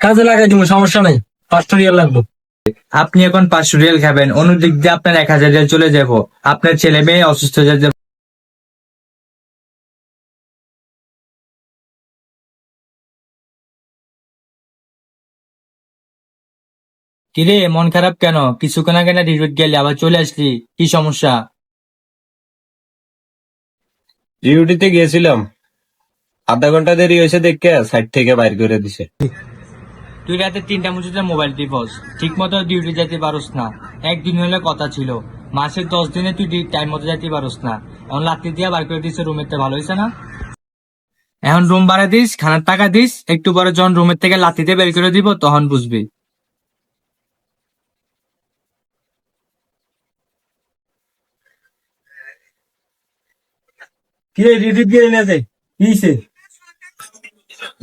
কাজে লাগাই দিব, সমস্যা নাই। 5টা রিয়াল লাগবে। আপনি এখন 500 রিয়াল খাবেন, অন্যদিক দিয়ে আপনার 1000 রিয়াল চলে যাব। আপনার ছেলে মেয়ে অসুস্থ হয়ে যাবে। কিরে, মন খারাপ কেন? কিছুক্ষণ আগে না ডিউটি গেলি, আবার চলে আসলি, কি সমস্যা? ডিউটিতে গিয়েছিলাম, আধা ঘন্টা দেরি হয়েছে দেখে সাইড থেকে বাইর করে দিছে। তুই রাতে 3টা পর্যন্ত মোবাইল টিপস, ঠিক মতো ডিউটি যেতে পারস না। একদিন হলে কথা ছিল, মাসের 10 দিনে তুই টাইম মতো যেতে পারস না। এখন লাত্তি দিয়া বার করে দিচ্ছে রুমের থেকে, ভালো হয়েছে না? এখন রুম ভাড়া দিস, খানার টাকা দিস, একটু পরে যখন রুমের থেকে লাত্তিতে বের করে দিব তখন বুঝবি। কি রে, ডিউটি গেলি না যে? কি হইছে?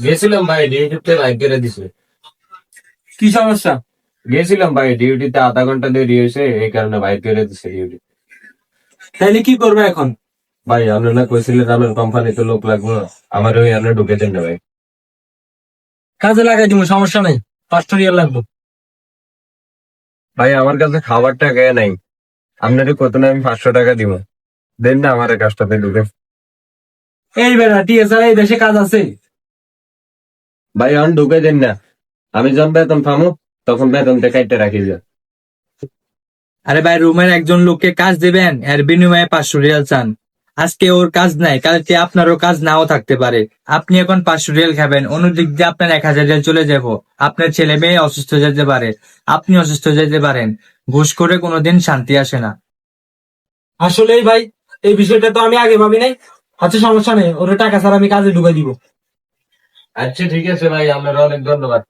গেছিলাম ভাই, ডিউটিতে বাইর করে দিছে। কি সমস্যা? গেছিলাম ভাই, ডিউটিতে আধা ঘন্টা দেরি হয়েছে, এই কারণে বাইর করে দিছে ডিউটি। তাইলে কি করবে এখন? ভাই আপনি না কইছিলেন আপনার কোম্পানিতে লোক লাগবে, আমার ওই আপনি ঢুকে দেন না ভাই। কাজে লাগাই দিব, সমস্যা নাই। 5টা রিয়াল লাগবে। ভাই আমার কাছে খাবার টাকা নাই, আপনার কত না আমি 500 টাকা দিব, দেন না আমার কাজটাতে ঢুকে। এই বেটা, টিএসআর এই দেশে কাজ আছে? ভাই এখন ঢুকে দেন না, আমি যখন বেতন পাবো তখন বেতনটা কাইটে রাখি যা। আরে ভাই, রুমের একজন লোককে কাজ দিবেন, এর বিনিময়ে 500 রিয়াল চান। আজকে ওর কাজ নাই, কালকে আপনারও কাজ নাও থাকতে পারে। আপনি এখন 500 রিয়াল খাবেন, অন্যদিক দিয়ে আপনার 1000 রিয়াল চলে যাব। আপনার ছেলে মেয়ে অসুস্থ হয়ে যেতে পারে, আপনি অসুস্থ হয়ে যেতে পারেন। ঘুষ করে কোনোদিন শান্তি আসে না। আসলেই ভাই, এই বিষয়টা তো আমি আগে ভাবি নাই। আচ্ছা, সমস্যা নেই, ওর টাকা ছাড়া আমি কাজে ঢুকাই দিব। আচ্ছা ঠিক আছে ভাই, আপনার অনেক ধন্যবাদ।